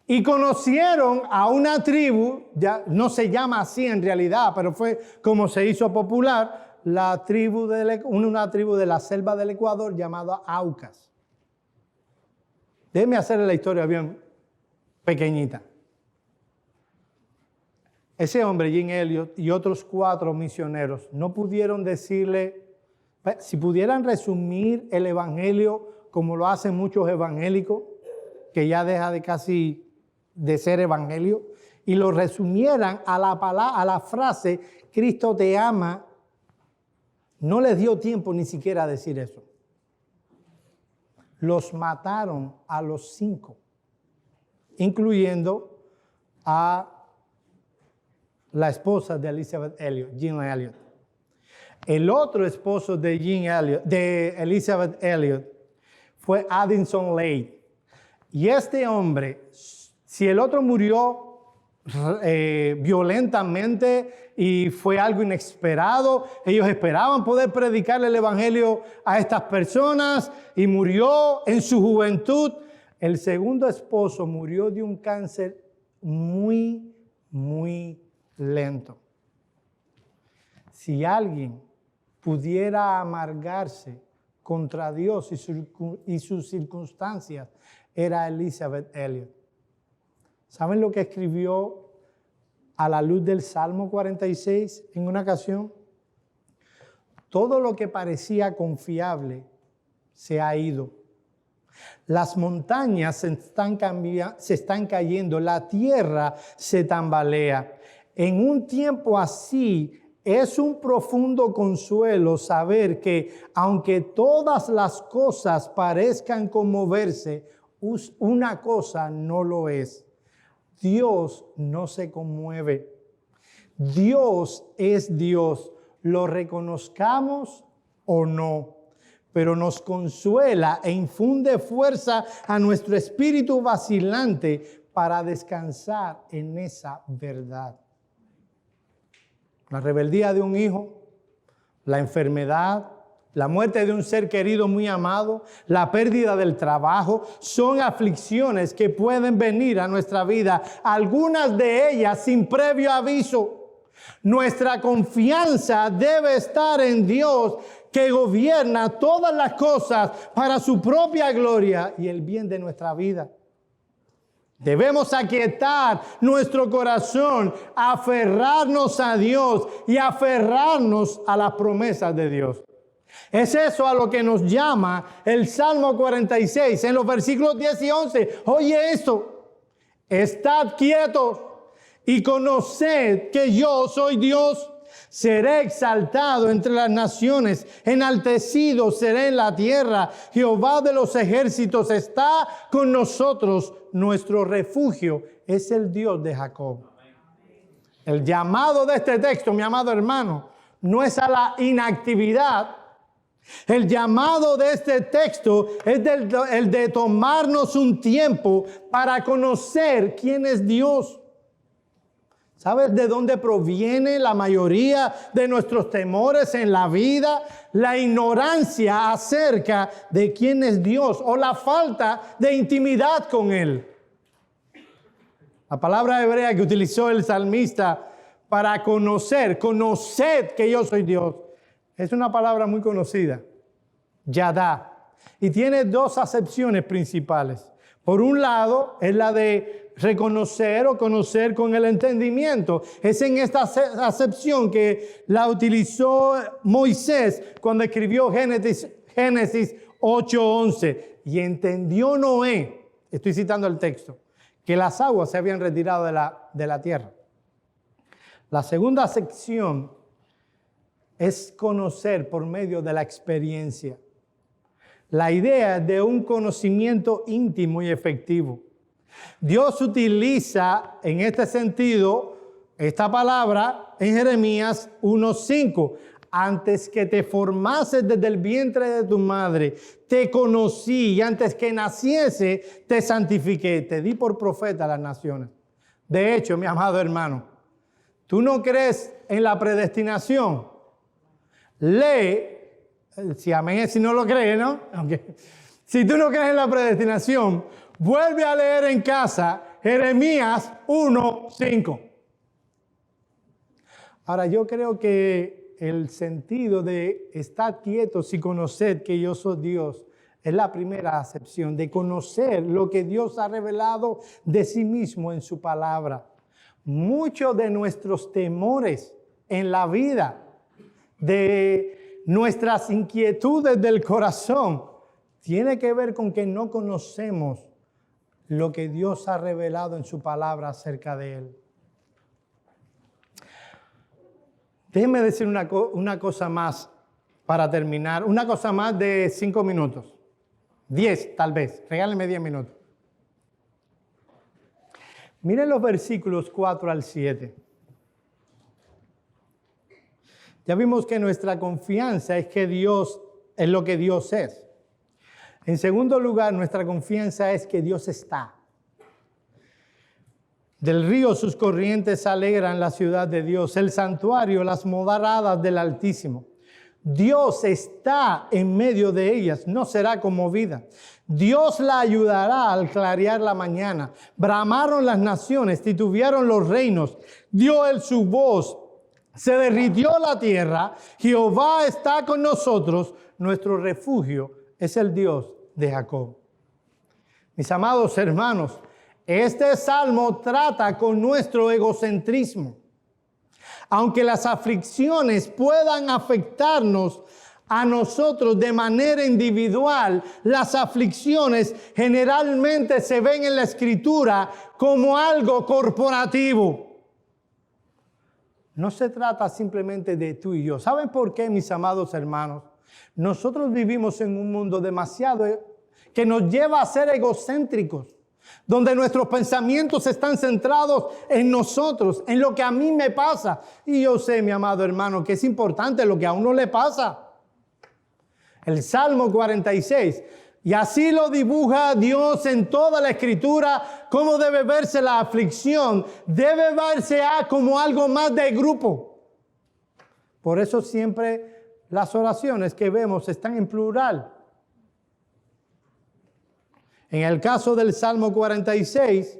Speaker 1: Y conocieron a una tribu, ya no se llama así en realidad, pero fue como se hizo popular, una tribu de la selva del Ecuador llamada Aucas. Déjenme hacerle la historia bien pequeñita. Ese hombre, Jim Elliot, y otros 4 misioneros no pudieron decirle, si pudieran resumir el evangelio como lo hacen muchos evangélicos, que ya deja de casi de ser evangelio, y lo resumieran a la frase, Cristo te ama, no les dio tiempo ni siquiera a decir eso. Los mataron a los 5, incluyendo a la esposa de Elisabeth Elliot, Jim Elliot. El otro esposo de Elizabeth Elliot fue Addison Leigh. Y este hombre, si el otro murió violentamente y fue algo inesperado, ellos esperaban poder predicarle el evangelio a estas personas y murió en su juventud. El segundo esposo murió de un cáncer muy, muy lento. Si alguien pudiera amargarse contra Dios y sus circunstancias, era Elizabeth Elliot. ¿Saben lo que escribió a la luz del Salmo 46 en una ocasión? Todo lo que parecía confiable se ha ido. Las montañas se están cayendo, la tierra se tambalea. En un tiempo así, es un profundo consuelo saber que, aunque todas las cosas parezcan conmoverse, una cosa no lo es. Dios no se conmueve. Dios es Dios, lo reconozcamos o no, pero nos consuela e infunde fuerza a nuestro espíritu vacilante para descansar en esa verdad. La rebeldía de un hijo, la enfermedad, la muerte de un ser querido muy amado, la pérdida del trabajo, son aflicciones que pueden venir a nuestra vida, algunas de ellas sin previo aviso. Nuestra confianza debe estar en Dios, que gobierna todas las cosas para su propia gloria y el bien de nuestra vida. Debemos aquietar nuestro corazón, aferrarnos a Dios y aferrarnos a las promesas de Dios. Es eso a lo que nos llama el Salmo 46 en los versículos 10 y 11. Oye esto: estad quietos y conoced que yo soy Dios. Seré exaltado entre las naciones, enaltecido seré en la tierra. Jehová de los ejércitos está con nosotros. Nuestro refugio es el Dios de Jacob. El llamado de este texto, mi amado hermano, no es a la inactividad. El llamado de este texto es el de tomarnos un tiempo para conocer quién es Dios. ¿Sabes de dónde proviene la mayoría de nuestros temores en la vida? La ignorancia acerca de quién es Dios o la falta de intimidad con Él. La palabra hebrea que utilizó el salmista para conoced que yo soy Dios, es una palabra muy conocida, Yadá, y tiene dos acepciones principales. Por un lado, es la de reconocer o conocer con el entendimiento. Es en esta acepción que la utilizó Moisés cuando escribió Génesis 8:11. Y entendió Noé, estoy citando el texto, que las aguas se habían retirado de la tierra. La segunda acepción es conocer por medio de la experiencia. La idea de un conocimiento íntimo y efectivo. Dios utiliza en este sentido esta palabra en Jeremías 1:5. Antes que te formases desde el vientre de tu madre, te conocí, y antes que naciese, te santifiqué, te di por profeta a las naciones. De hecho, mi amado hermano, ¿tú no crees en la predestinación? Lee, si amén es si no lo crees, ¿no? Okay. Si tú no crees en la predestinación, vuelve a leer en casa Jeremías 1:5. Ahora, yo creo que el sentido de estar quietos y conocer que yo soy Dios es la primera acepción, de conocer lo que Dios ha revelado de sí mismo en su palabra. Muchos de nuestros temores en la vida, de nuestras inquietudes del corazón, tiene que ver con que no conocemos lo que Dios ha revelado en su palabra acerca de Él. Déjenme decir una cosa más para terminar. Una cosa más de 5 minutos. 10 tal vez. Regálenme 10 minutos. Miren los versículos 4 al 7. Ya vimos que nuestra confianza es que Dios es lo que Dios es. En segundo lugar, nuestra confianza es que Dios está. Del río sus corrientes alegran la ciudad de Dios, el santuario, las moradas del Altísimo. Dios está en medio de ellas, no será conmovida. Dios la ayudará al clarear la mañana. Bramaron las naciones, titubearon los reinos. Dio él su voz, se derritió la tierra. Jehová está con nosotros, nuestro refugio es el Dios de Jacob. Mis amados hermanos, este salmo trata con nuestro egocentrismo. Aunque las aflicciones puedan afectarnos a nosotros de manera individual, las aflicciones generalmente se ven en la Escritura como algo corporativo. No se trata simplemente de tú y yo. ¿Saben por qué, mis amados hermanos? Nosotros vivimos en un mundo demasiado que nos lleva a ser egocéntricos, donde nuestros pensamientos están centrados en nosotros, en lo que a mí me pasa. Y yo sé, mi amado hermano, que es importante lo que a uno le pasa. El Salmo 46, y así lo dibuja Dios en toda la Escritura, cómo debe verse la aflicción, debe verse como algo más de grupo. Por eso siempre las oraciones que vemos están en plural. En el caso del Salmo 46,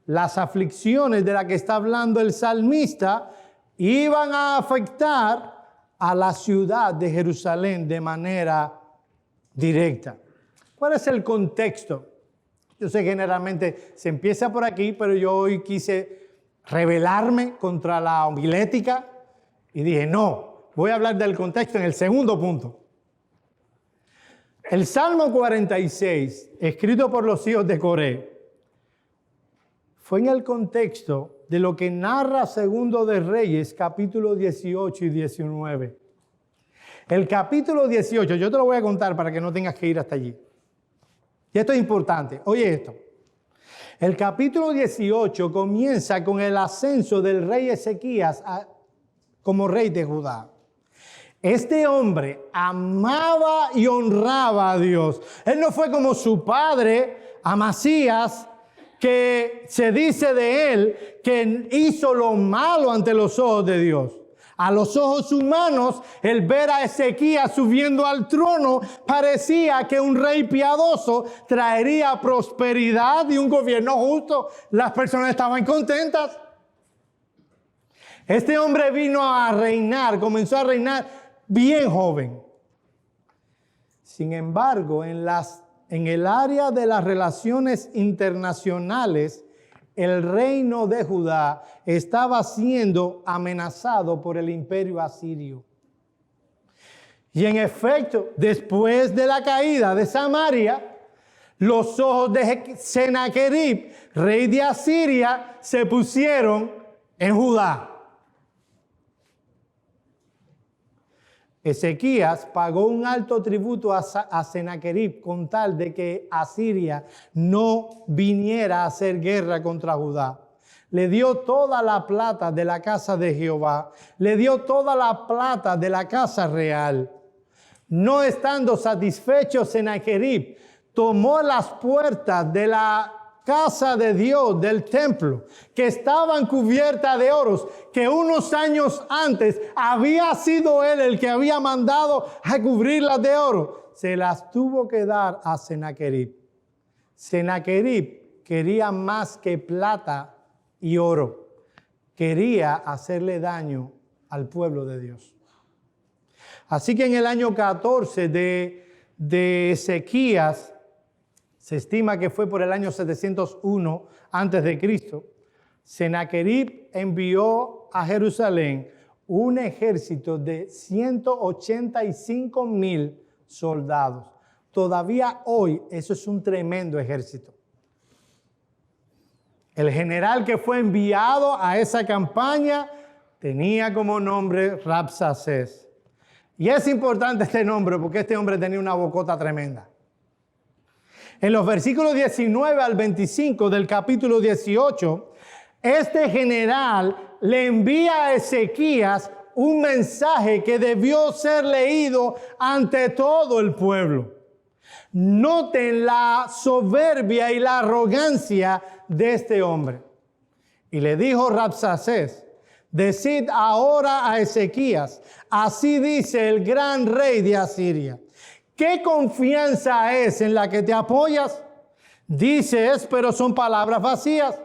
Speaker 1: las aflicciones de las que está hablando el salmista iban a afectar a la ciudad de Jerusalén de manera directa. ¿Cuál es el contexto? Yo sé que generalmente se empieza por aquí, pero yo hoy quise rebelarme contra la homilética y dije, no, voy a hablar del contexto en el segundo punto. El Salmo 46, escrito por los hijos de Coré, fue en el contexto de lo que narra Segundo de Reyes, capítulo 18 y 19. El capítulo 18, yo te lo voy a contar para que no tengas que ir hasta allí. Y esto es importante. Oye esto. El capítulo 18 comienza con el ascenso del rey Ezequías como rey de Judá. Este hombre amaba y honraba a Dios. Él no fue como su padre, Amasías, que se dice de él que hizo lo malo ante los ojos de Dios. A los ojos humanos, el ver a Ezequías subiendo al trono parecía que un rey piadoso traería prosperidad y un gobierno justo. Las personas estaban contentas. Este hombre vino a reinar, comenzó a reinar bien joven. Sin embargo, en el área de las relaciones internacionales, el reino de Judá estaba siendo amenazado por el imperio asirio. Y en efecto, después de la caída de Samaria, los ojos de Sennacherib, rey de Asiria, se pusieron en Judá. Ezequías pagó un alto tributo a Sennacherib con tal de que Asiria no viniera a hacer guerra contra Judá. Le dio toda la plata de la casa de Jehová, le dio toda la plata de la casa real. No estando satisfecho, Sennacherib tomó las puertas de la casa de Dios, del templo, que estaban cubiertas de oros, que unos años antes había sido él el que había mandado a cubrirlas de oro. Se las tuvo que dar a Sennacherib. Sennacherib quería más que plata y oro. Quería hacerle daño al pueblo de Dios. Así que en el año 14 de Ezequías, se estima que fue por el año 701 antes de Cristo, Sennacherib envió a Jerusalén un ejército de 185,000 soldados. Todavía hoy eso es un tremendo ejército. El general que fue enviado a esa campaña tenía como nombre Rabsacés. Y es importante este nombre porque este hombre tenía una bocota tremenda. En los versículos 19 al 25 del capítulo 18, este general le envía a Ezequías un mensaje que debió ser leído ante todo el pueblo. Noten la soberbia y la arrogancia de este hombre. Y le dijo Rabsacés: decid ahora a Ezequías, así dice el gran rey de Asiria. ¿Qué confianza es en la que te apoyas? Dices, pero son palabras vacías.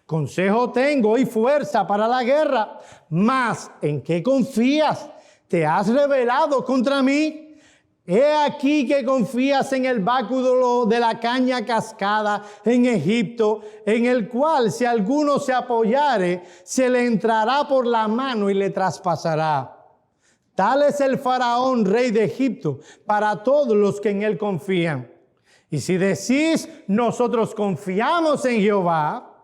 Speaker 1: Consejo tengo y fuerza para la guerra. Mas, ¿en qué confías? ¿Te has rebelado contra mí? He aquí que confías en el báculo de la caña cascada en Egipto, en el cual si alguno se apoyare, se le entrará por la mano y le traspasará. Tal es el faraón, rey de Egipto, para todos los que en él confían. Y si decís, nosotros confiamos en Jehová,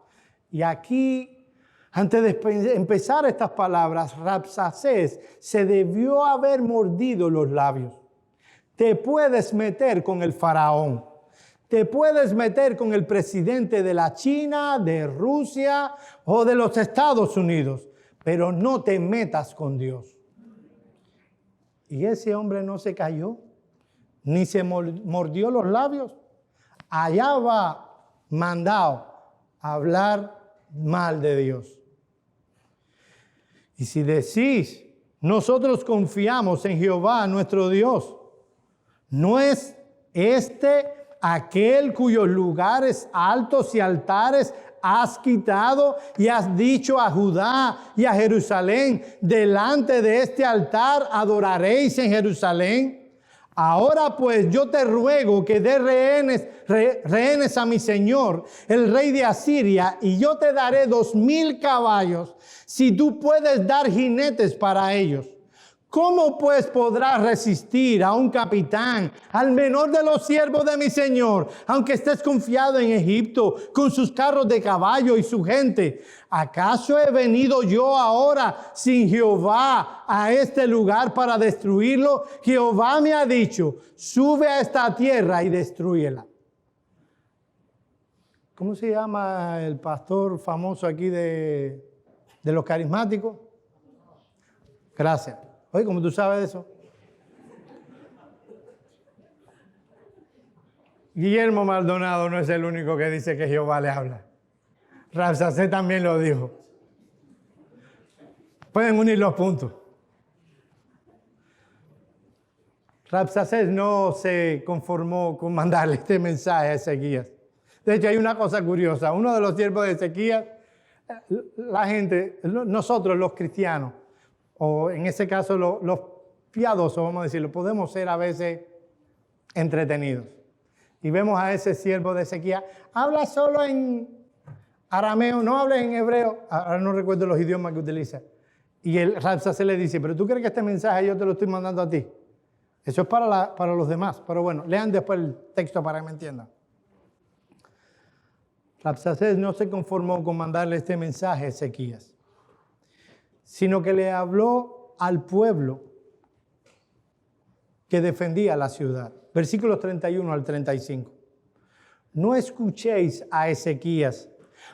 Speaker 1: y aquí, antes de empezar estas palabras, Rabsacés se debió haber mordido los labios. Te puedes meter con el faraón, te puedes meter con el presidente de la China, de Rusia o de los Estados Unidos, pero no te metas con Dios. Y ese hombre no se cayó, ni se mordió los labios. Allá va mandado a hablar mal de Dios. Y si decís, nosotros confiamos en Jehová nuestro Dios, ¿no es este aquel cuyos lugares altos y altares has quitado y has dicho a Judá y a Jerusalén, delante de este altar adoraréis en Jerusalén? Ahora pues yo te ruego que dé rehenes a mi señor, el rey de Asiria, y yo te daré 2,000 caballos, si tú puedes dar jinetes para ellos. ¿Cómo pues podrás resistir a un capitán, al menor de los siervos de mi señor, aunque estés confiado en Egipto, con sus carros de caballo y su gente? ¿Acaso he venido yo ahora sin Jehová a este lugar para destruirlo? Jehová me ha dicho, sube a esta tierra y destrúyela. ¿Cómo se llama el pastor famoso aquí de los carismáticos? Gracias. Oye, ¿cómo tú sabes de eso? Guillermo Maldonado no es el único que dice que Jehová le habla. Rabsacés también lo dijo. Pueden unir los puntos. Rabsacés no se conformó con mandarle este mensaje a Ezequías. De hecho, hay una cosa curiosa. Uno de los siervos de Ezequías, la gente, nosotros los cristianos, o en ese caso los piadosos, vamos a decirlo, podemos ser a veces entretenidos. Y vemos a ese siervo de Ezequías, habla solo en arameo, no habla en hebreo, ahora no recuerdo los idiomas que utiliza. Y el Rabsacés le dice, pero tú crees que este mensaje yo te lo estoy mandando a ti. Eso es para los demás, pero bueno, lean después el texto para que me entiendan. Rabsacés no se conformó con mandarle este mensaje a Ezequías, sino que le habló al pueblo que defendía la ciudad. Versículos 31 al 35. No escuchéis a Ezequías,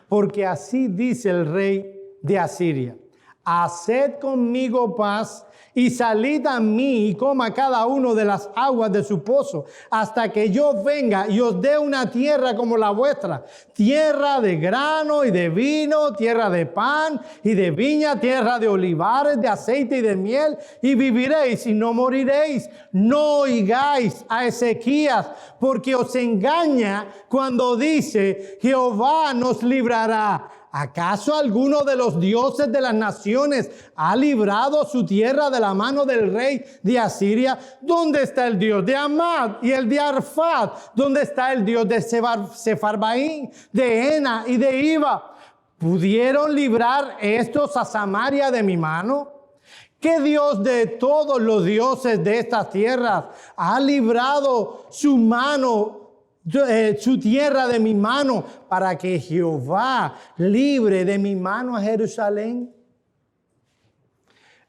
Speaker 1: porque así dice el rey de Asiria. Haced conmigo paz y salid a mí y coma cada uno de las aguas de su pozo, hasta que yo venga y os dé una tierra como la vuestra, tierra de grano y de vino, tierra de pan y de viña, tierra de olivares, de aceite y de miel, y viviréis y no moriréis. No oigáis a Ezequías, porque os engaña cuando dice, Jehová nos librará. ¿Acaso alguno de los dioses de las naciones ha librado su tierra de la mano del rey de Asiria? ¿Dónde está el Dios de Amad y el de Arfad? ¿Dónde está el Dios de Sefarbaín, de Ena y de Iva? ¿Pudieron librar estos a Samaria de mi mano? ¿Qué Dios de todos los dioses de estas tierras ha librado su mano, su tierra de mi mano, para que Jehová libre de mi mano a Jerusalén?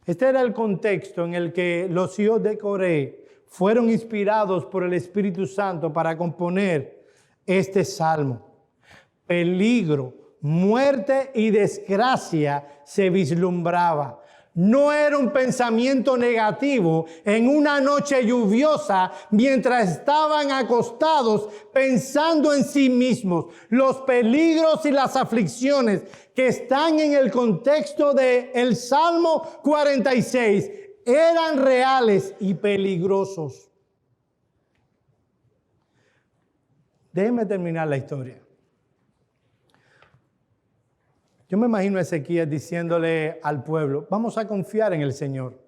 Speaker 1: Este era el contexto en el que los hijos de Coré fueron inspirados por el Espíritu Santo para componer este salmo. Peligro, muerte y desgracia se vislumbraba. No era un pensamiento negativo en una noche lluviosa mientras estaban acostados pensando en sí mismos. Los peligros y las aflicciones que están en el contexto del Salmo 46 eran reales y peligrosos. Déjenme terminar la historia. Yo me imagino a Ezequías diciéndole al pueblo, vamos a confiar en el Señor.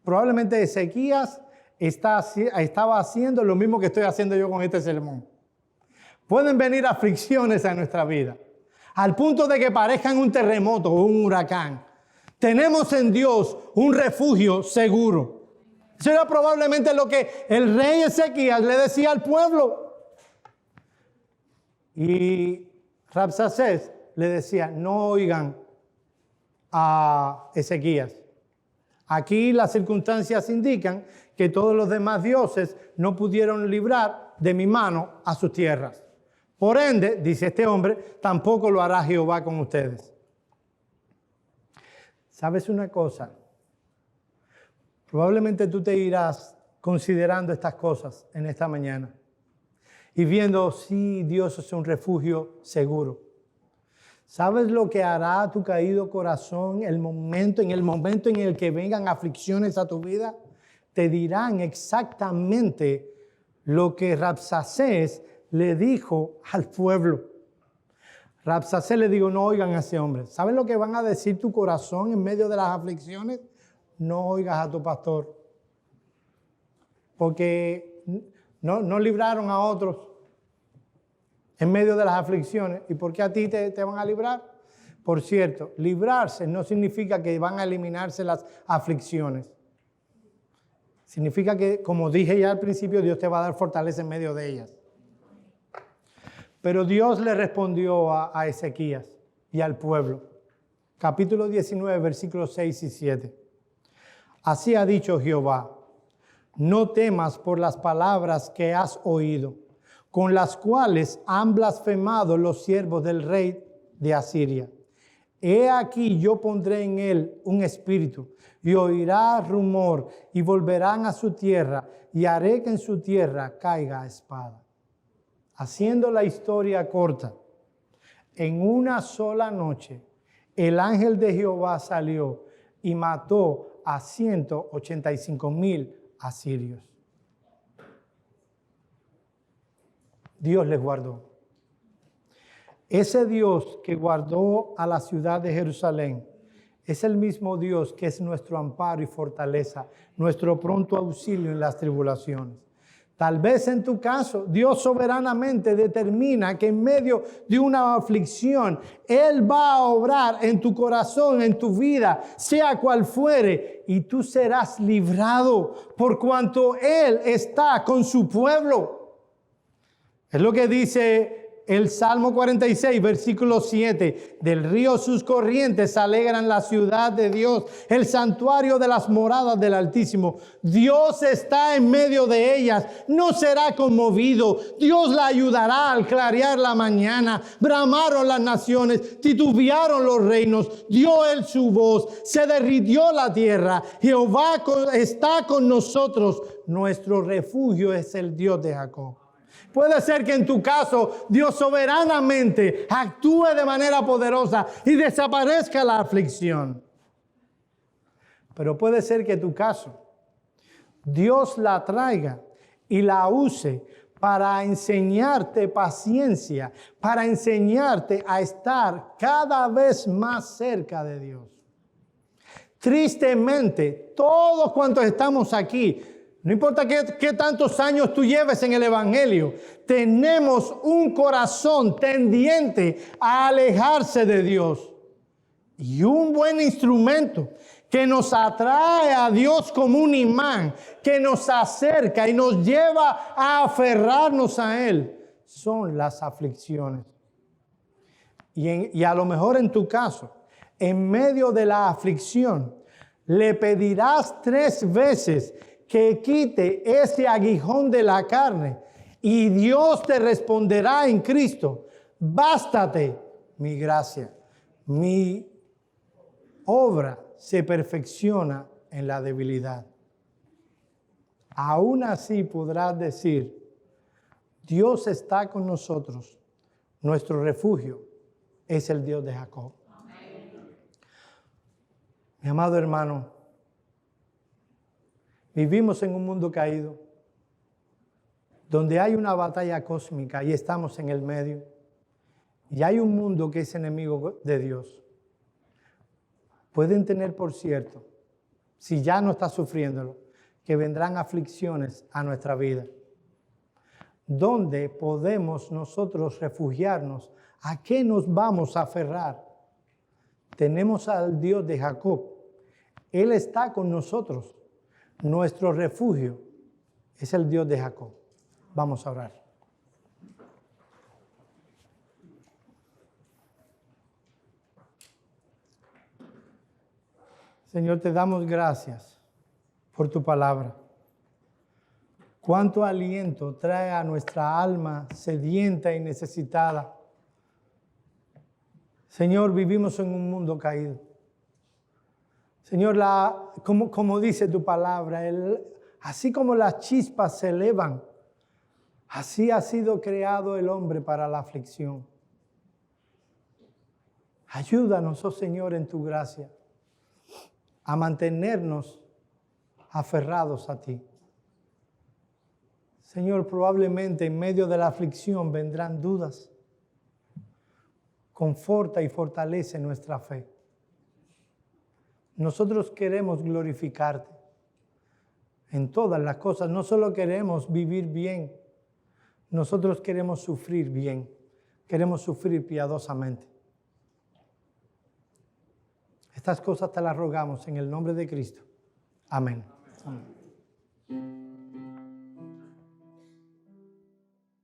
Speaker 1: Probablemente Ezequías estaba haciendo lo mismo que estoy haciendo yo con este sermón. Pueden venir aflicciones a nuestra vida, al punto de que parezcan un terremoto o un huracán. Tenemos en Dios un refugio seguro. Eso era probablemente lo que el rey Ezequías le decía al pueblo. Y Rabsacés le decía, no oigan a Ezequías. Aquí las circunstancias indican que todos los demás dioses no pudieron librar de mi mano a sus tierras. Por ende, dice este hombre, tampoco lo hará Jehová con ustedes. ¿Sabes una cosa? Probablemente tú te irás considerando estas cosas en esta mañana y viendo si Dios es un refugio seguro. ¿Sabes lo que hará tu caído corazón en el momento en el que vengan aflicciones a tu vida? Te dirán exactamente lo que Rabsacés le dijo al pueblo. Rabsacés le dijo, no oigan a ese hombre. ¿Sabes lo que van a decir tu corazón en medio de las aflicciones? No oigas a tu pastor. Porque no libraron a otros en medio de las aflicciones. ¿Y por qué a ti te van a librar? Por cierto, librarse no significa que van a eliminarse las aflicciones. Significa que, como dije ya al principio, Dios te va a dar fortaleza en medio de ellas. Pero Dios le respondió a Ezequías y al pueblo. Capítulo 19, versículos 6 y 7. Así ha dicho Jehová, no temas por las palabras que has oído, con las cuales han blasfemado los siervos del rey de Asiria. He aquí yo pondré en él un espíritu, y oirá rumor, y volverán a su tierra, y haré que en su tierra caiga espada. Haciendo la historia corta, en una sola noche, el ángel de Jehová salió y mató a 185,000 asirios. Dios les guardó. Ese Dios que guardó a la ciudad de Jerusalén es el mismo Dios que es nuestro amparo y fortaleza, nuestro pronto auxilio en las tribulaciones. Tal vez en tu caso, Dios soberanamente determina que en medio de una aflicción, Él va a obrar en tu corazón, en tu vida, sea cual fuere, y tú serás librado por cuanto Él está con su pueblo. Es lo que dice el Salmo 46, versículo 7. Del río sus corrientes alegran la ciudad de Dios, el santuario de las moradas del Altísimo. Dios está en medio de ellas, no será conmovido. Dios la ayudará al clarear la mañana. Bramaron las naciones, titubearon los reinos, dio él su voz, se derritió la tierra. Jehová está con nosotros, nuestro refugio es el Dios de Jacob. Puede ser que en tu caso Dios soberanamente actúe de manera poderosa y desaparezca la aflicción. Pero puede ser que en tu caso Dios la traiga y la use para enseñarte paciencia, para enseñarte a estar cada vez más cerca de Dios. Tristemente, todos cuantos estamos aquí, no importa qué tantos años tú lleves en el Evangelio, tenemos un corazón tendiente a alejarse de Dios. Y un buen instrumento que nos atrae a Dios como un imán, que nos acerca y nos lleva a aferrarnos a Él, son las aflicciones. Y a lo mejor en tu caso, en medio de la aflicción, le pedirás 3 veces que quite ese aguijón de la carne, y Dios te responderá en Cristo: bástate mi gracia, mi obra se perfecciona en la debilidad. Aún así podrás decir, Dios está con nosotros, nuestro refugio es el Dios de Jacob. Amén. Mi amado hermano, vivimos en un mundo caído, donde hay una batalla cósmica y estamos en el medio. Y hay un mundo que es enemigo de Dios. Pueden tener por cierto, si ya no está sufriéndolo, que vendrán aflicciones a nuestra vida. ¿Dónde podemos nosotros refugiarnos? ¿A qué nos vamos a aferrar? Tenemos al Dios de Jacob. Él está con nosotros. Nuestro refugio es el Dios de Jacob. Vamos a orar. Señor, te damos gracias por tu palabra. Cuánto aliento trae a nuestra alma sedienta y necesitada. Señor, vivimos en un mundo caído. Señor, como dice tu palabra, así como las chispas se elevan, así ha sido creado el hombre para la aflicción. Ayúdanos, oh Señor, en tu gracia, a mantenernos aferrados a ti. Señor, probablemente en medio de la aflicción vendrán dudas. Conforta y fortalece nuestra fe. Nosotros queremos glorificarte en todas las cosas. No solo queremos vivir bien, nosotros queremos sufrir bien. Queremos sufrir piadosamente. Estas cosas te las rogamos en el nombre de Cristo. Amén. Amén.